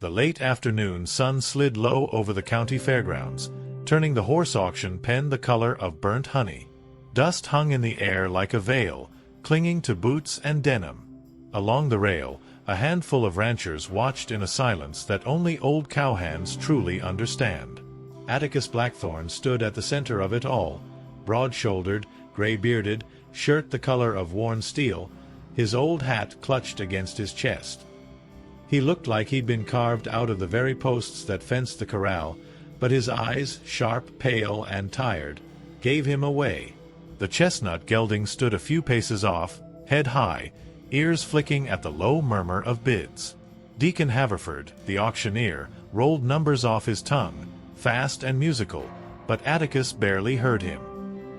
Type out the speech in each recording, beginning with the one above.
The late afternoon sun slid low over the county fairgrounds, turning the horse auction pen the color of burnt honey. Dust hung in the air like a veil, clinging to boots and denim. Along the rail, a handful of ranchers watched in a silence that only old cowhands truly understand. Atticus Blackthorne stood at the center of it all, broad-shouldered, gray-bearded, shirt the color of worn steel, his old hat clutched against his chest. He looked like he'd been carved out of the very posts that fenced the corral, but his eyes, sharp, pale, and tired, gave him away. The chestnut gelding stood a few paces off, head high, ears flicking at the low murmur of bids. Deacon Haverford, the auctioneer, rolled numbers off his tongue, fast and musical, but Atticus barely heard him.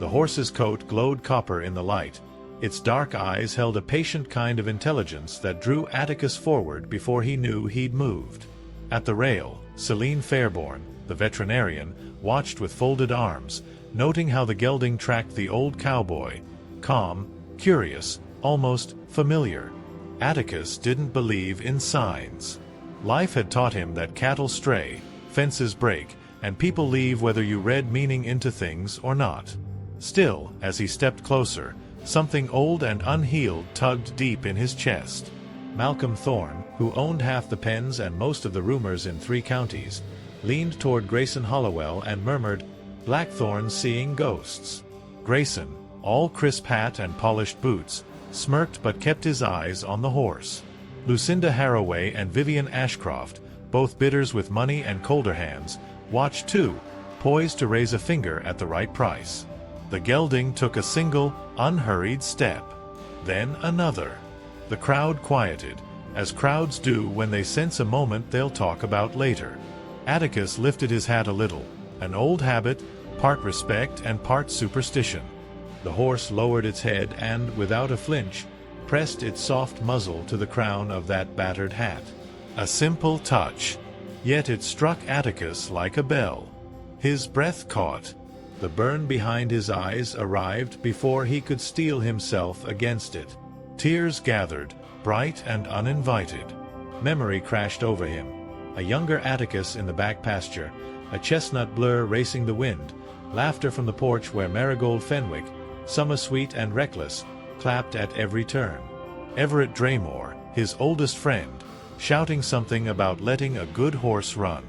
The horse's coat glowed copper in the light. Its dark eyes held a patient kind of intelligence that drew Atticus forward before he knew he'd moved. At the rail, Celine Fairborn, the veterinarian, watched with folded arms, noting how the gelding tracked the old cowboy, calm, curious, almost familiar. Atticus didn't believe in signs. Life had taught him that cattle stray, fences break, and people leave whether you read meaning into things or not. Still, as he stepped closer, something old and unhealed tugged deep in his chest. Malcolm Thorne, who owned half the pens and most of the roomers in 3 counties, leaned toward Grayson Hollowell and murmured, "Blackthorne's seeing ghosts." Grayson, all crisp hat and polished boots, smirked but kept his eyes on the horse. Lucinda Haraway and Vivian Ashcroft, both bidders with money and colder hands, watched too, poised to raise a finger at the right price. The gelding took a single, unhurried step. Then another. The crowd quieted, as crowds do when they sense a moment they'll talk about later. Atticus lifted his hat a little, an old habit, part respect and part superstition. The horse lowered its head and, without a flinch, pressed its soft muzzle to the crown of that battered hat. A simple touch, yet it struck Atticus like a bell. His breath caught. The burn behind his eyes arrived before he could steel himself against it. Tears gathered, bright and uninvited. Memory crashed over him. A younger Atticus in the back pasture, a chestnut blur racing the wind, laughter from the porch where Marigold Fenwick, summer sweet and reckless, clapped at every turn. Everett Draymore, his oldest friend, shouting something about letting a good horse run.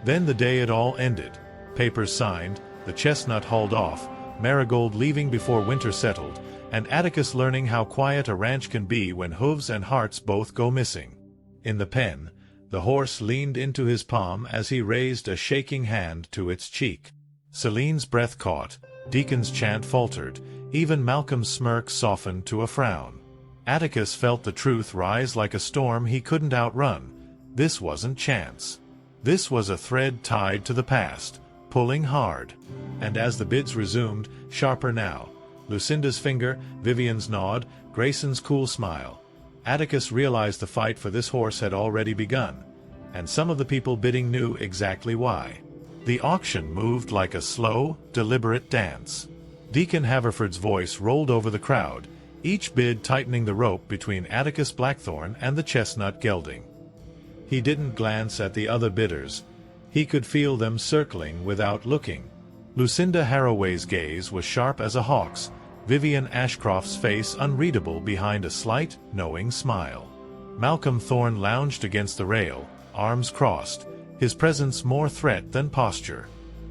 Then the day it all ended. Papers signed, the chestnut hauled off, Marigold leaving before winter settled, and Atticus learning how quiet a ranch can be when hooves and hearts both go missing. In the pen, the horse leaned into his palm as he raised a shaking hand to its cheek. Celine's breath caught, Deacon's chant faltered, even Malcolm's smirk softened to a frown. Atticus felt the truth rise like a storm he couldn't outrun. This wasn't chance. This was a thread tied to the past, pulling hard. And as the bids resumed, sharper now, Lucinda's finger, Vivian's nod, Grayson's cool smile, Atticus realized the fight for this horse had already begun, and some of the people bidding knew exactly why. The auction moved like a slow, deliberate dance. Deacon Haverford's voice rolled over the crowd, each bid tightening the rope between Atticus Blackthorne and the chestnut gelding. He didn't glance at the other bidders. He could feel them circling without looking. Lucinda Haraway's gaze was sharp as a hawk's, Vivian Ashcroft's face unreadable behind a slight, knowing smile. Malcolm Thorne lounged against the rail, arms crossed, his presence more threat than posture.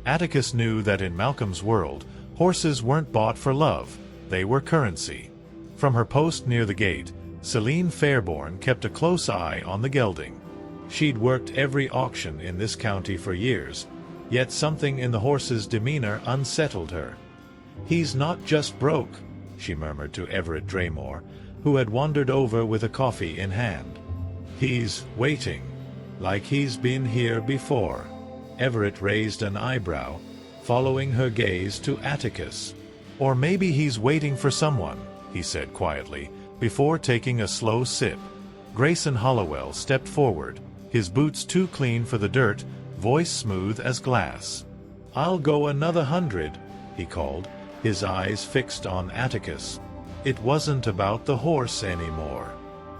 Atticus knew that in Malcolm's world, horses weren't bought for love, they were currency. From her post near the gate, Celine Fairborn kept a close eye on the gelding. She'd worked every auction in this county for years, yet something in the horse's demeanor unsettled her. "He's not just broke," she murmured to Everett Draymore, who had wandered over with a coffee in hand. "He's waiting, like he's been here before." Everett raised an eyebrow, following her gaze to Atticus. "Or maybe he's waiting for someone," he said quietly, before taking a slow sip. Grayson Hollowell stepped forward, his boots too clean for the dirt, voice smooth as glass. "I'll go another 100, he called, his eyes fixed on Atticus. It wasn't about the horse anymore.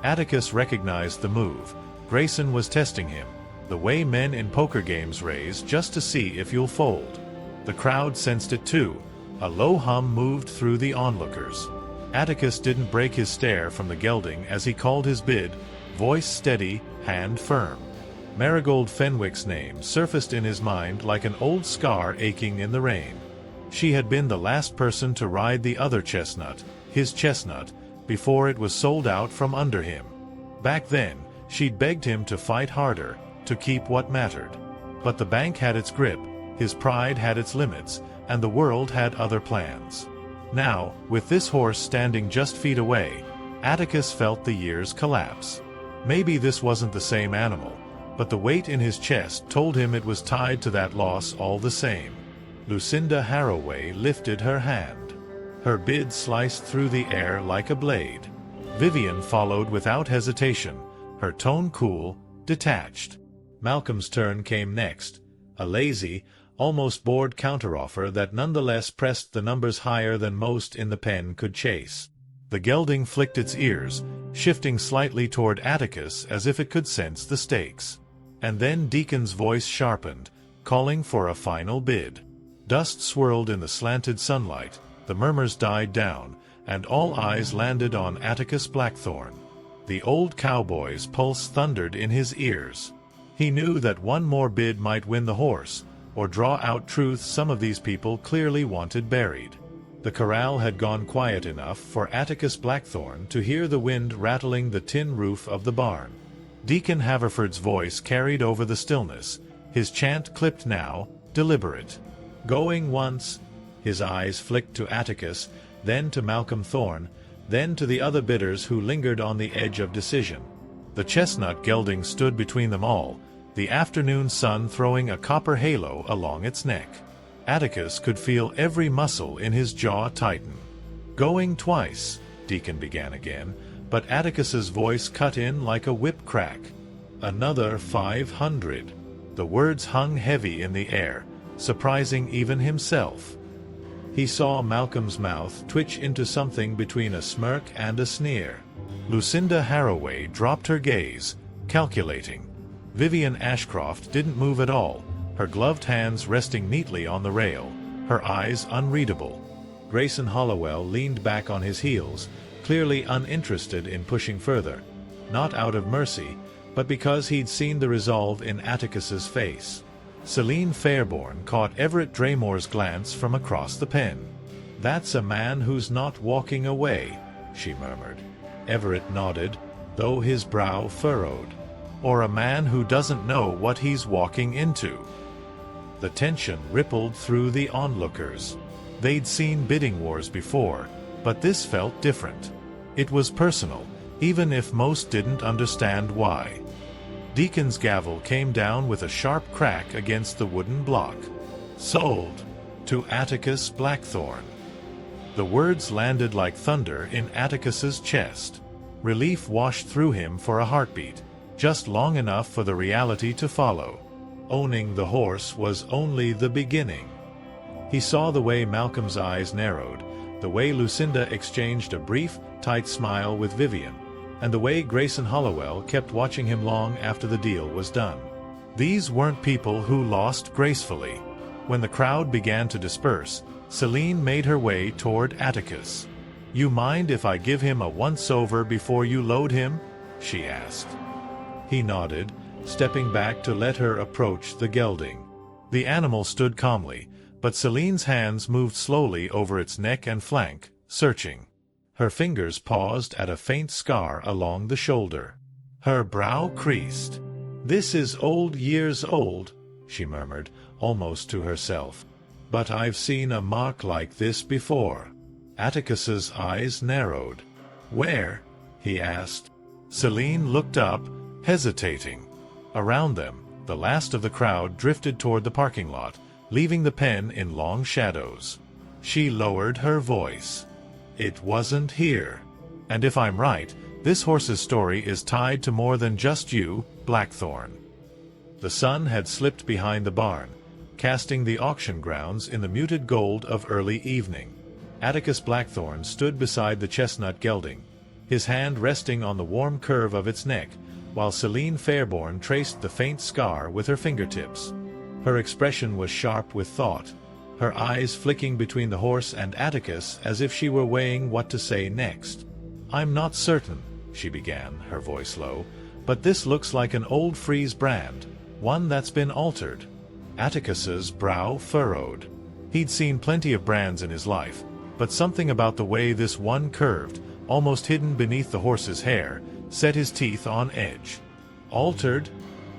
Atticus recognized the move. Grayson was testing him, the way men in poker games raise just to see if you'll fold. The crowd sensed it too. A low hum moved through the onlookers. Atticus didn't break his stare from the gelding as he called his bid, voice steady, hand firm. Marigold Fenwick's name surfaced in his mind like an old scar aching in the rain. She had been the last person to ride the other chestnut, his chestnut, before it was sold out from under him. Back then, she'd begged him to fight harder, to keep what mattered. But the bank had its grip, his pride had its limits, and the world had other plans. Now, with this horse standing just feet away, Atticus felt the years collapse. Maybe this wasn't the same animal, but the weight in his chest told him it was tied to that loss all the same. Lucinda Harroway lifted her hand. Her bid sliced through the air like a blade. Vivian followed without hesitation, her tone cool, detached. Malcolm's turn came next, a lazy, almost bored counteroffer that nonetheless pressed the numbers higher than most in the pen could chase. The gelding flicked its ears, shifting slightly toward Atticus as if it could sense the stakes. And then Deacon's voice sharpened, calling for a final bid. Dust swirled in the slanted sunlight, the murmurs died down, and all eyes landed on Atticus Blackthorne. The old cowboy's pulse thundered in his ears. He knew that one more bid might win the horse, or draw out truth some of these people clearly wanted buried. The corral had gone quiet enough for Atticus Blackthorne to hear the wind rattling the tin roof of the barn. Deacon Haverford's voice carried over the stillness, his chant clipped now, deliberate. Going once. His eyes flicked to Atticus, then to Malcolm Thorne, then to the other bidders who lingered on the edge of decision. The chestnut gelding stood between them all, the afternoon sun throwing a copper halo along its neck. Atticus could feel every muscle in his jaw tighten. Going twice, Deacon began again, but Atticus's voice cut in like a whip crack. Another 500. The words hung heavy in the air, surprising even himself. He saw Malcolm's mouth twitch into something between a smirk and a sneer. Lucinda Harroway dropped her gaze, calculating. Vivian Ashcroft didn't move at all, her gloved hands resting neatly on the rail, her eyes unreadable. Grayson Hollowell leaned back on his heels, clearly uninterested in pushing further, not out of mercy, but because he'd seen the resolve in Atticus's face. Celine Fairborn caught Everett Draymore's glance from across the pen. "That's a man who's not walking away," she murmured. Everett nodded, though his brow furrowed. "Or a man who doesn't know what he's walking into." The tension rippled through the onlookers. They'd seen bidding wars before, but this felt different. It was personal, even if most didn't understand why. Deacon's gavel came down with a sharp crack against the wooden block. "Sold to Atticus Blackthorne." The words landed like thunder in Atticus's chest. Relief washed through him for a heartbeat, just long enough for the reality to follow. Owning the horse was only the beginning. He saw the way Malcolm's eyes narrowed, the way Lucinda exchanged a brief, tight smile with Vivian, and the way Grayson Hollowell kept watching him long after the deal was done. These weren't people who lost gracefully. When the crowd began to disperse, Celine made her way toward Atticus. "You mind if I give him a once-over before you load him?" she asked. He nodded, stepping back to let her approach the gelding. The animal stood calmly, but Celine's hands moved slowly over its neck and flank, searching. Her fingers paused at a faint scar along the shoulder. Her brow creased. "This is old years old," she murmured, almost to herself. "But I've seen a mark like this before." Atticus's eyes narrowed. "Where?" he asked. Celine looked up, hesitating. Around them, the last of the crowd drifted toward the parking lot, leaving the pen in long shadows. She lowered her voice. "It wasn't here. And if I'm right, this horse's story is tied to more than just you, Blackthorne." The sun had slipped behind the barn, casting the auction grounds in the muted gold of early evening. Atticus Blackthorne stood beside the chestnut gelding, his hand resting on the warm curve of its neck, while Celine Fairborn traced the faint scar with her fingertips. Her expression was sharp with thought, her eyes flicking between the horse and Atticus as if she were weighing what to say next. "I'm not certain," she began, her voice low, "but this looks like an old frieze brand, one that's been altered." Atticus's brow furrowed. He'd seen plenty of brands in his life, but something about the way this one curved, almost hidden beneath the horse's hair, set his teeth on edge. "Altered?"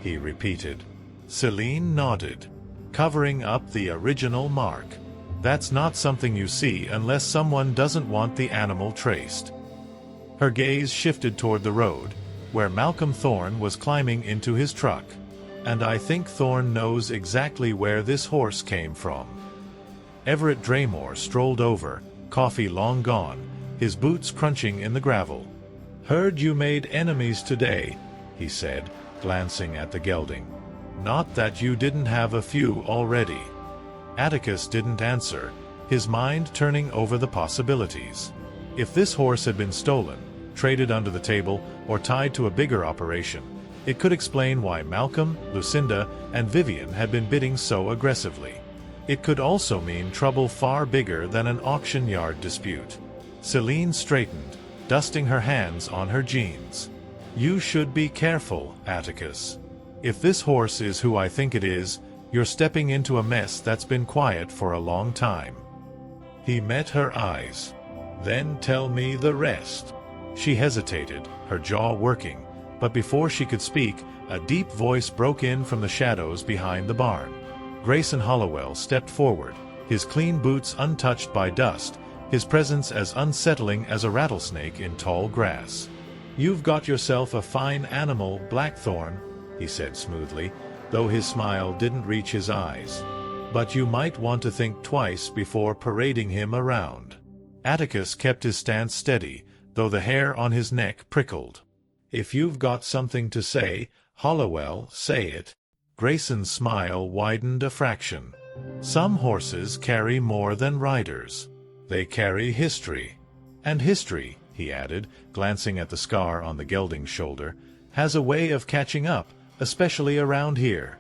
he repeated. Celine nodded. "Covering up the original mark. That's not something you see unless someone doesn't want the animal traced." Her gaze shifted toward the road, where Malcolm Thorne was climbing into his truck. "And I think Thorne knows exactly where this horse came from." Everett Draymore strolled over, coffee long gone, his boots crunching in the gravel. "Heard you made enemies today," he said, glancing at the gelding. "Not that you didn't have a few already." Atticus didn't answer, his mind turning over the possibilities. If this horse had been stolen, traded under the table, or tied to a bigger operation, it could explain why Malcolm, Lucinda, and Vivian had been bidding so aggressively. It could also mean trouble far bigger than an auction yard dispute. Celine straightened, dusting her hands on her jeans. "You should be careful, Atticus. If this horse is who I think it is, you're stepping into a mess that's been quiet for a long time." He met her eyes. "Then tell me the rest." She hesitated, her jaw working, but before she could speak, a deep voice broke in from the shadows behind the barn. Grayson Hollowell stepped forward, his clean boots untouched by dust, his presence as unsettling as a rattlesnake in tall grass. "You've got yourself a fine animal, Blackthorn," he said smoothly, though his smile didn't reach his eyes. "But you might want to think twice before parading him around." Atticus kept his stance steady, though the hair on his neck prickled. "If you've got something to say, Hollowell, say it." Grayson's smile widened a fraction. "Some horses carry more than riders. They carry history. And history," he added, glancing at the scar on the gelding's shoulder, "has a way of catching up, especially around here."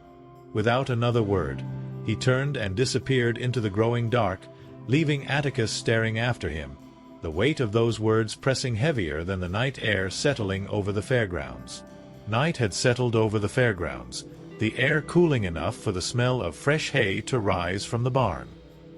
Without another word, he turned and disappeared into the growing dark, leaving Atticus staring after him, the weight of those words pressing heavier than the night air settling over the fairgrounds. Night had settled over the fairgrounds, the air cooling enough for the smell of fresh hay to rise from the barn.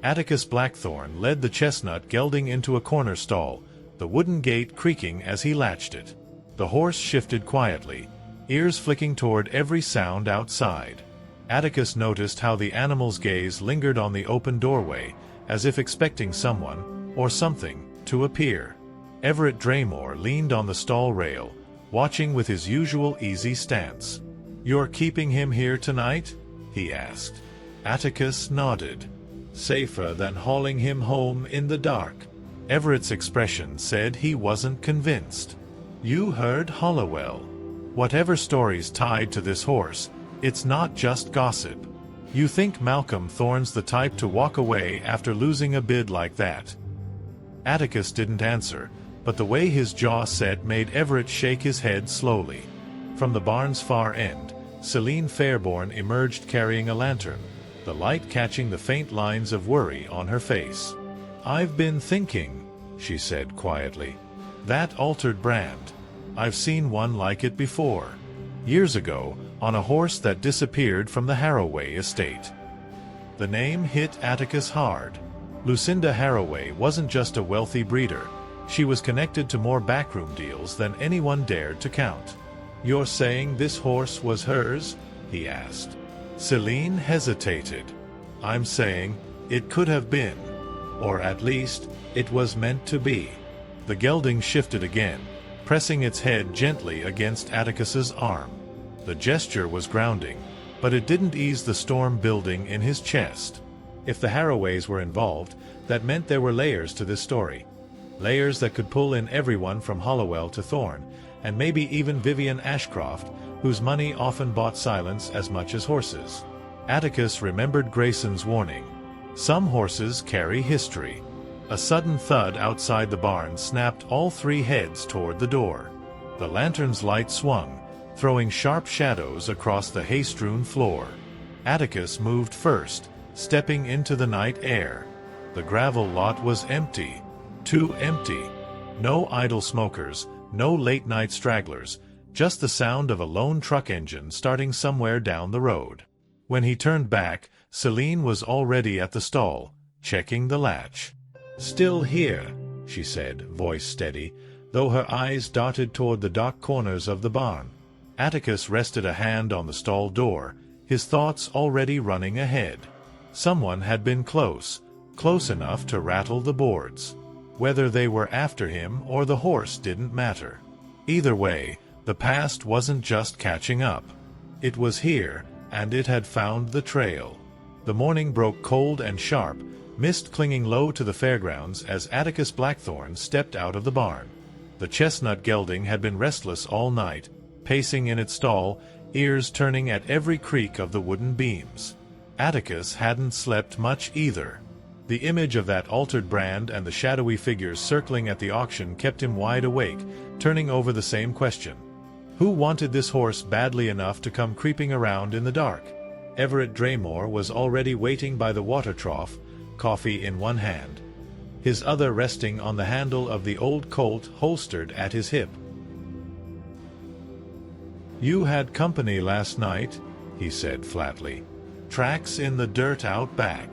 Atticus Blackthorn led the chestnut gelding into a corner stall, the wooden gate creaking as he latched it. The horse shifted quietly, ears flicking toward every sound outside. Atticus noticed how the animal's gaze lingered on the open doorway, as if expecting someone, or something, to appear. Everett Draymore leaned on the stall rail, watching with his usual easy stance. "You're keeping him here tonight?" he asked. Atticus nodded. "Safer than hauling him home in the dark." Everett's expression said he wasn't convinced. "You heard Hollowell. Whatever story's tied to this horse, it's not just gossip. You think Malcolm Thorne's the type to walk away after losing a bid like that?" Atticus didn't answer, but the way his jaw set made Everett shake his head slowly. From the barn's far end, Celine Fairborn emerged carrying a lantern, the light catching the faint lines of worry on her face. "I've been thinking," she said quietly. "That altered brand. I've seen one like it before. Years ago, on a horse that disappeared from the Harroway estate." The name hit Atticus hard. Lucinda Harroway wasn't just a wealthy breeder. She was connected to more backroom deals than anyone dared to count. "You're saying this horse was hers?" he asked. Celine hesitated. "I'm saying it could have been. Or at least, it was meant to be." The gelding shifted again, pressing its head gently against Atticus's arm. The gesture was grounding, but it didn't ease the storm building in his chest. If the Harroways were involved, that meant there were layers to this story. Layers that could pull in everyone from Hollowell to Thorne, and maybe even Vivian Ashcroft, whose money often bought silence as much as horses. Atticus remembered Grayson's warning. Some horses carry history. A sudden thud outside the barn snapped all three heads toward the door. The lantern's light swung, throwing sharp shadows across the hay-strewn floor. Atticus moved first, stepping into the night air. The gravel lot was empty. Too empty. No idle smokers, no late-night stragglers, just the sound of a lone truck engine starting somewhere down the road. When he turned back, Celine was already at the stall, checking the latch. "Still here," she said, voice steady, though her eyes darted toward the dark corners of the barn. Atticus rested a hand on the stall door, his thoughts already running ahead. Someone had been close enough to rattle the boards. Whether they were after him or the horse didn't matter. Either way, the past wasn't just catching up. It was here, and it had found the trail. The morning broke cold and sharp, mist clinging low to the fairgrounds as Atticus Blackthorne stepped out of the barn. The chestnut gelding had been restless all night, pacing in its stall, ears turning at every creak of the wooden beams. Atticus hadn't slept much either. The image of that altered brand and the shadowy figures circling at the auction kept him wide awake, turning over the same question. Who wanted this horse badly enough to come creeping around in the dark? Everett Draymore was already waiting by the water trough, coffee in one hand, his other resting on the handle of the old colt holstered at his hip. "You had company last night," he said flatly. "Tracks in the dirt out back.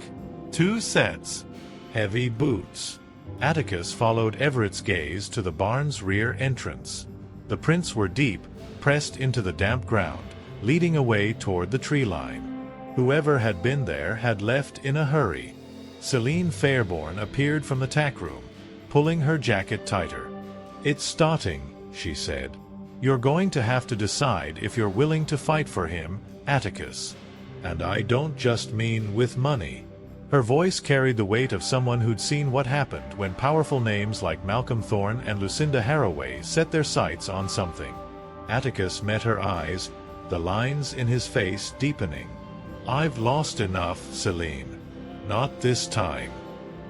2 sets. Heavy boots." Atticus followed Everett's gaze to the barn's rear entrance. The prints were deep, pressed into the damp ground, leading away toward the tree line. Whoever had been there had left in a hurry. Celine Fairborn appeared from the tack room, pulling her jacket tighter. "It's starting," she said. "You're going to have to decide if you're willing to fight for him, Atticus. And I don't just mean with money." Her voice carried the weight of someone who'd seen what happened when powerful names like Malcolm Thorne and Lucinda Haraway set their sights on something. Atticus met her eyes, the lines in his face deepening. "I've lost enough, Celine. Not this time."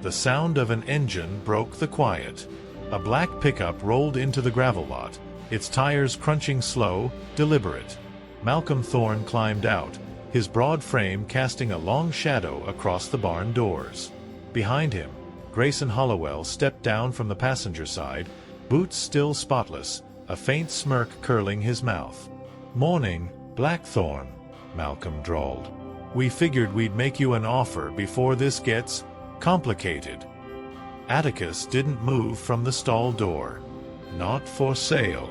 The sound of an engine broke the quiet. A black pickup rolled into the gravel lot, its tires crunching slow, deliberate. Malcolm Thorne climbed out, his broad frame casting a long shadow across the barn doors. Behind him, Grayson Hollowell stepped down from the passenger side, boots still spotless, a faint smirk curling his mouth. "Morning, Blackthorne," Malcolm drawled. "We figured we'd make you an offer before this gets complicated." Atticus didn't move from the stall door. "Not for sale."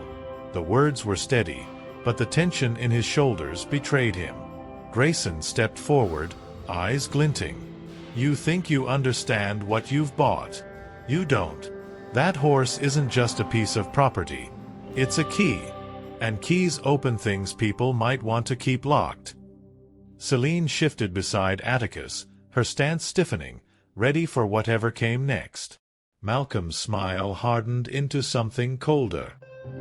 The words were steady, but the tension in his shoulders betrayed him. Grayson stepped forward, eyes glinting. "You think you understand what you've bought. You don't. That horse isn't just a piece of property. It's a key. And keys open things people might want to keep locked." Celine shifted beside Atticus, her stance stiffening, ready for whatever came next. Malcolm's smile hardened into something colder.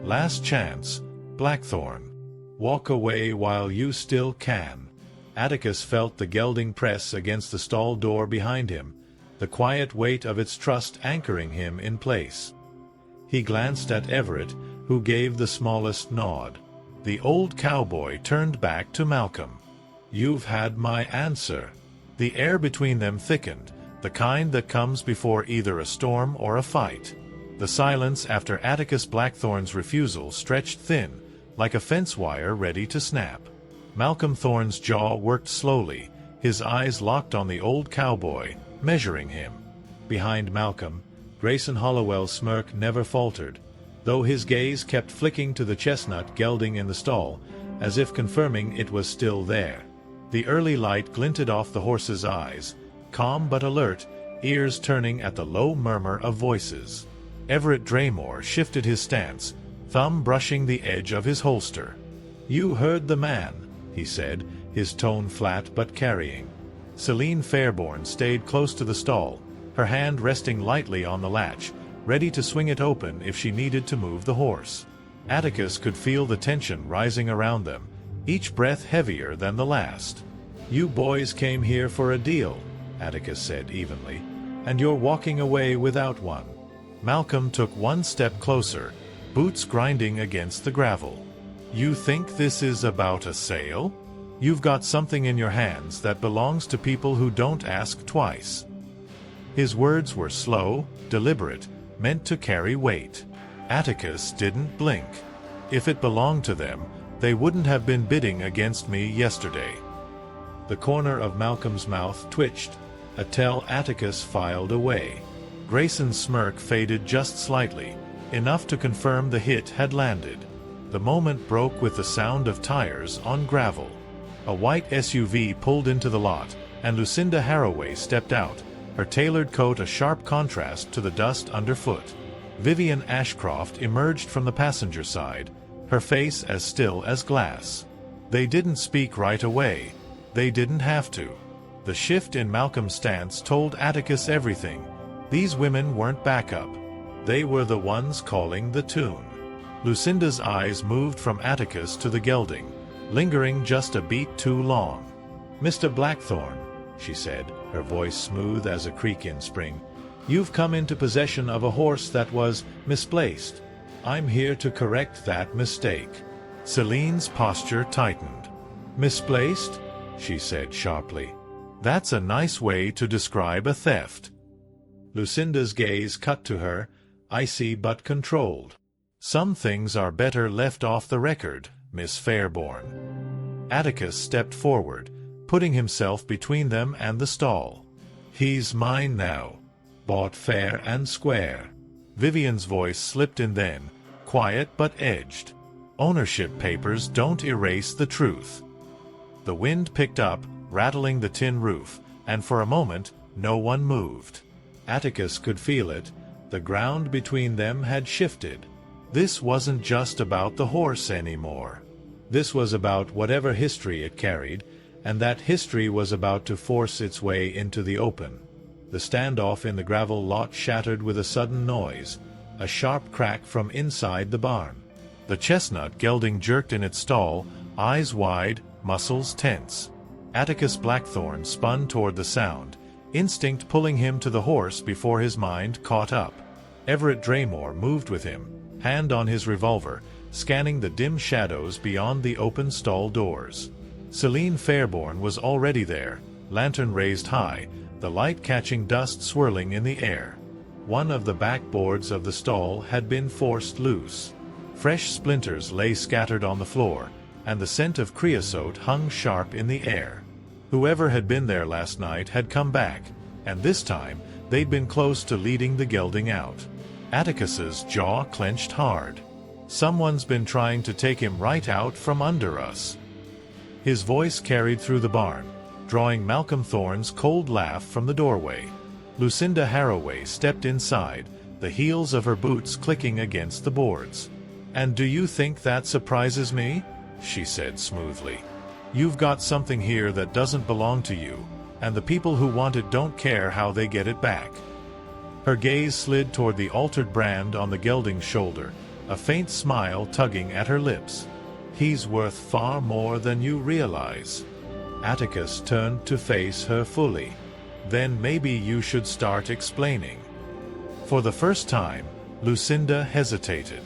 "Last chance, Blackthorne. Walk away while you still can." Atticus felt the gelding press against the stall door behind him, the quiet weight of its trust anchoring him in place. He glanced at Everett, who gave the smallest nod. The old cowboy turned back to Malcolm. "You've had my answer." The air between them thickened, the kind that comes before either a storm or a fight. The silence after Atticus Blackthorne's refusal stretched thin, like a fence wire ready to snap. Malcolm Thorne's jaw worked slowly, his eyes locked on the old cowboy, measuring him. Behind Malcolm, Grayson Hollowell's smirk never faltered, though his gaze kept flicking to the chestnut gelding in the stall, as if confirming it was still there. The early light glinted off the horse's eyes, calm but alert, ears turning at the low murmur of voices. Everett Draymore shifted his stance, thumb brushing the edge of his holster. "You heard the man," he said, his tone flat but carrying. Celine Fairborn stayed close to the stall, her hand resting lightly on the latch, ready to swing it open if she needed to move the horse. Atticus could feel the tension rising around them, each breath heavier than the last. "You boys came here for a deal," Atticus said evenly, "and you're walking away without one." Malcolm took one step closer, boots grinding against the gravel. You think this is about a sale? You've got something in your hands that belongs to people who don't ask twice." His words were slow, deliberate, meant to carry weight. Atticus didn't blink. If it belonged to them, they wouldn't have been bidding against me yesterday. The corner of Malcolm's mouth twitched, until Atticus filed away. Grayson's smirk faded just slightly, enough to confirm the hit had landed. The moment broke with the sound of tires on gravel. A white SUV pulled into the lot, and Lucinda Haraway stepped out, her tailored coat a sharp contrast to the dust underfoot. Vivian Ashcroft emerged from the passenger side, her face as still as glass. They didn't speak right away. They didn't have to. The shift in Malcolm's stance told Atticus everything. These women weren't backup. They were the ones calling the tune. Lucinda's eyes moved from Atticus to the gelding, lingering just a beat too long. "Mr. Blackthorne," she said, her voice smooth as a creek in spring, "you've come into possession of a horse that was misplaced. I'm here to correct that mistake." Celine's posture tightened. "Misplaced?" she said sharply. "That's a nice way to describe a theft." Lucinda's gaze cut to her, icy but controlled. "Some things are better left off the record, Miss Fairborn." Atticus stepped forward, putting himself between them and the stall. "He's mine now. Bought fair and square." Vivian's voice slipped in then, quiet but edged. "Ownership papers don't erase the truth." The wind picked up, rattling the tin roof, and for a moment no one moved. Atticus could feel it. The ground between them had shifted. This wasn't just about the horse anymore. This was about whatever history it carried, and that history was about to force its way into the open. The standoff in the gravel lot shattered with a sudden noise, a sharp crack from inside the barn. The chestnut gelding jerked in its stall, eyes wide, muscles tense. Atticus Blackthorne spun toward the sound, instinct pulling him to the horse before his mind caught up. Everett Draymore moved with him, hand on his revolver, scanning the dim shadows beyond the open stall doors. Celine Fairborn was already there, lantern raised high, the light catching dust swirling in the air. One of the backboards of the stall had been forced loose. Fresh splinters lay scattered on the floor, and the scent of creosote hung sharp in the air. Whoever had been there last night had come back, and this time they'd been close to leading the gelding out. Atticus's jaw clenched hard. "Someone's been trying to take him right out from under us." His voice carried through the barn, drawing Malcolm Thorne's cold laugh from the doorway. Lucinda Haraway stepped inside, the heels of her boots clicking against the boards. "And do you think that surprises me?" she said smoothly. "You've got something here that doesn't belong to you, and the people who want it don't care how they get it back." Her gaze slid toward the altered brand on the gelding's shoulder, a faint smile tugging at her lips. "He's worth far more than you realize." Atticus turned to face her fully. "Then maybe you should start explaining." For the first time, Lucinda hesitated.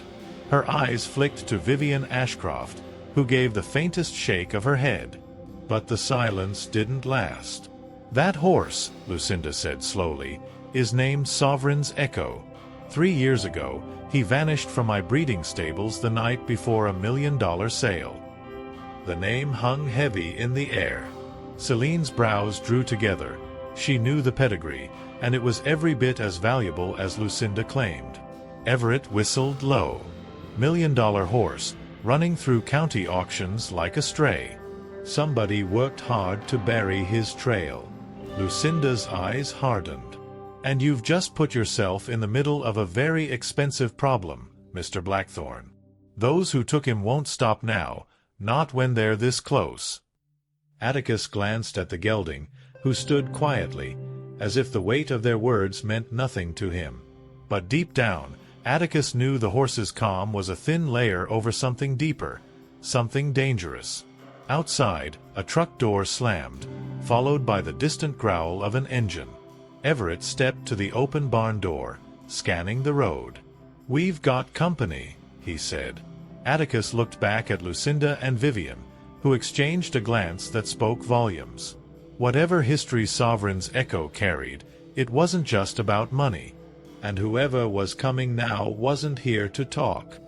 Her eyes flicked to Vivian Ashcroft, who gave the faintest shake of her head. But the silence didn't last. "That horse," Lucinda said slowly, "is named Sovereign's Echo. 3 years ago, he vanished from my breeding stables the night before $1 million sale." The name hung heavy in the air. Celine's brows drew together. She knew the pedigree, and it was every bit as valuable as Lucinda claimed. Everett whistled low. $1 million horse, running through county auctions like a stray. Somebody worked hard to bury his trail. Lucinda's eyes hardened. "And you've just put yourself in the middle of a very expensive problem, Mr. Blackthorne. Those who took him won't stop now, not when they're this close." Atticus glanced at the gelding, who stood quietly, as if the weight of their words meant nothing to him. But deep down, Atticus knew the horse's calm was a thin layer over something deeper, something dangerous. Outside, a truck door slammed, followed by the distant growl of an engine. Everett stepped to the open barn door, scanning the road. "We've got company," he said. Atticus looked back at Lucinda and Vivian, who exchanged a glance that spoke volumes. Whatever history Sovereign's echo carried, it wasn't just about money. And whoever was coming now wasn't here to talk.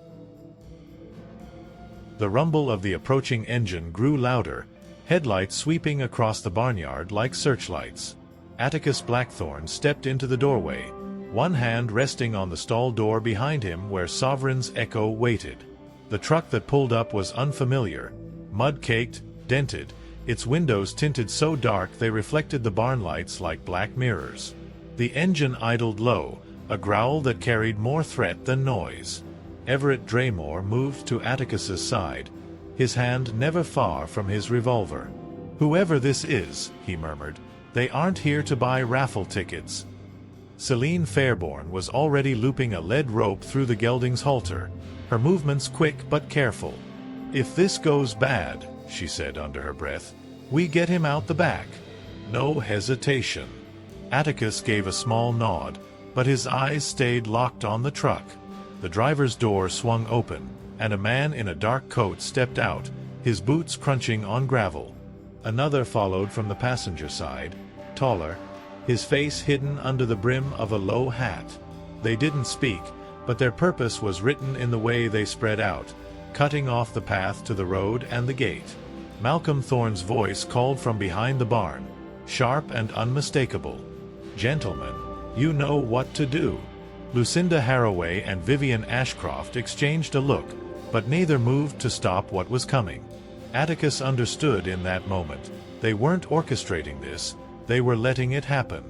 The rumble of the approaching engine grew louder, headlights sweeping across the barnyard like searchlights. Atticus Blackthorne stepped into the doorway, one hand resting on the stall door behind him where Sovereign's echo waited. The truck that pulled up was unfamiliar, mud-caked, dented, its windows tinted so dark they reflected the barn lights like black mirrors. The engine idled low, a growl that carried more threat than noise. Everett Draymore moved to Atticus's side, his hand never far from his revolver. "Whoever this is," he murmured, "they aren't here to buy raffle tickets." Celine Fairborn was already looping a lead rope through the gelding's halter, her movements quick but careful. "If this goes bad," she said under her breath, "we get him out the back." No hesitation. Atticus gave a small nod, but his eyes stayed locked on the truck. The driver's door swung open, and a man in a dark coat stepped out, his boots crunching on gravel. Another followed from the passenger side, taller, his face hidden under the brim of a low hat. They didn't speak, but their purpose was written in the way they spread out, cutting off the path to the road and the gate. Malcolm Thorne's voice called from behind the barn, sharp and unmistakable. "Gentlemen, you know what to do." Lucinda Haraway and Vivian Ashcroft exchanged a look, but neither moved to stop what was coming. Atticus understood in that moment. They weren't orchestrating this, they were letting it happen.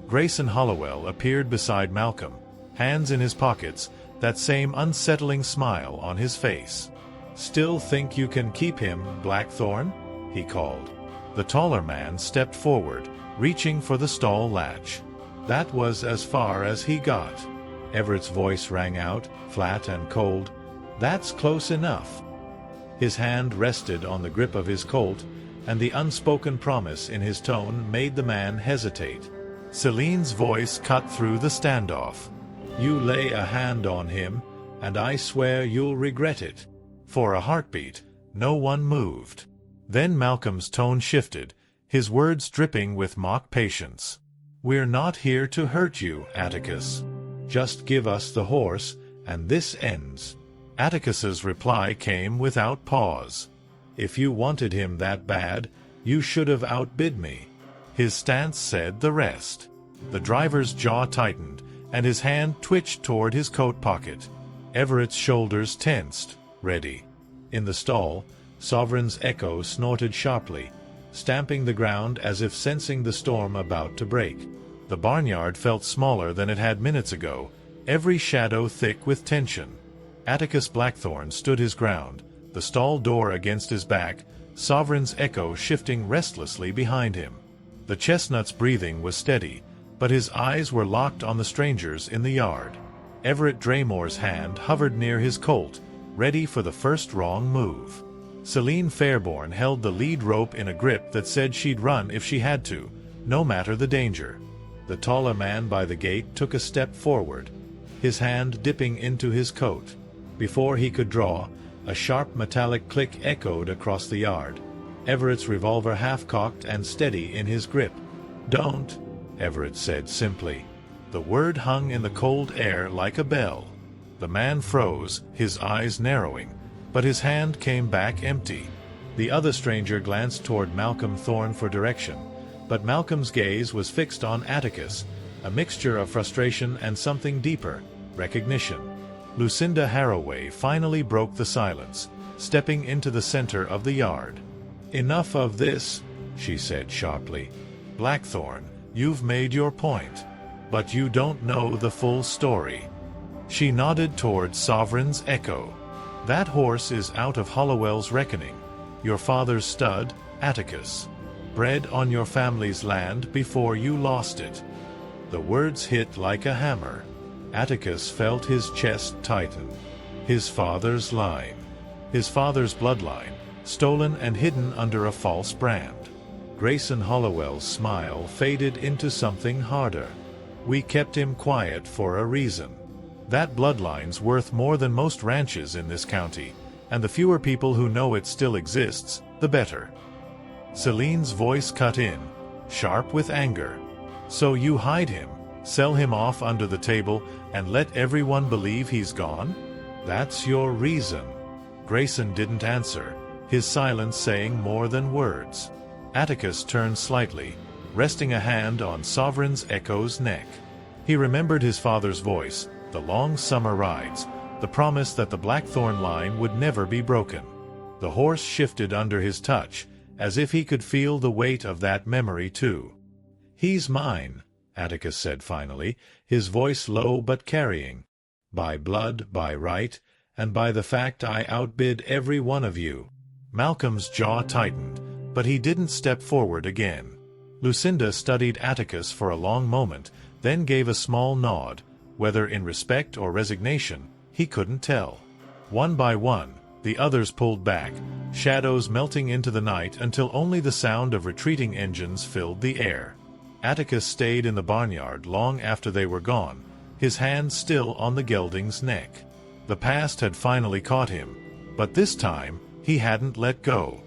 Grayson Hollowell appeared beside Malcolm, hands in his pockets, that same unsettling smile on his face. "Still think you can keep him, Blackthorne?" he called. The taller man stepped forward, reaching for the stall latch. That was as far as he got. Everett's voice rang out, flat and cold. "That's close enough." His hand rested on the grip of his Colt, and the unspoken promise in his tone made the man hesitate. Celine's voice cut through the standoff. "You lay a hand on him, and I swear you'll regret it." For a heartbeat, no one moved. Then Malcolm's tone shifted, his words dripping with mock patience. "We're not here to hurt you, Atticus. Just give us the horse, and this ends." Atticus's reply came without pause. "If you wanted him that bad, you should have outbid me." His stance said the rest. The driver's jaw tightened, and his hand twitched toward his coat pocket. Everett's shoulders tensed, ready. In the stall, Sovereign's echo snorted sharply, stamping the ground as if sensing the storm about to break. The barnyard felt smaller than it had minutes ago, every shadow thick with tension. Atticus Blackthorne stood his ground, the stall door against his back, Sovereign's echo shifting restlessly behind him. The chestnut's breathing was steady, but his eyes were locked on the strangers in the yard. Everett Draymore's hand hovered near his Colt, ready for the first wrong move. Celine Fairborn held the lead rope in a grip that said she'd run if she had to, no matter the danger. The taller man by the gate took a step forward, his hand dipping into his coat. Before he could draw, a sharp metallic click echoed across the yard. Everett's revolver half-cocked and steady in his grip. "Don't," Everett said simply. The word hung in the cold air like a bell. The man froze, his eyes narrowing, but his hand came back empty. The other stranger glanced toward Malcolm Thorne for direction, but Malcolm's gaze was fixed on Atticus, a mixture of frustration and something deeper, recognition. Lucinda Haraway finally broke the silence, stepping into the center of the yard. "Enough of this," she said sharply. "Blackthorne, you've made your point, but you don't know the full story." She nodded toward Sovereign's echo. "That horse is out of Hollowell's reckoning. Your father's stud, Atticus. Bred on your family's land before you lost it." The words hit like a hammer. Atticus felt his chest tighten. His father's line. His father's bloodline, stolen and hidden under a false brand. Grayson Hollowell's smile faded into something harder. "We kept him quiet for a reason. That bloodline's worth more than most ranches in this county, and the fewer people who know it still exists, the better. Celine's voice cut in, sharp with anger. So you hide him, sell him off under the table, and let everyone believe he's gone? That's your reason. Grayson didn't answer, his silence saying more than words. Atticus turned slightly, resting a hand on Sovereign's Echo's neck. He remembered his father's voice, the long summer rides, the promise that the Blackthorn line would never be broken. The horse shifted under his touch, as if he could feel the weight of that memory too. "He's mine," Atticus said finally, his voice low but carrying. "By blood, by right, and by the fact I outbid every one of you." Malcolm's jaw tightened, but he didn't step forward again. Lucinda studied Atticus for a long moment, then gave a small nod, whether in respect or resignation, he couldn't tell. One by one, the others pulled back, shadows melting into the night until only the sound of retreating engines filled the air. Atticus stayed in the barnyard long after they were gone, his hand still on the gelding's neck. The past had finally caught him, but this time he hadn't let go.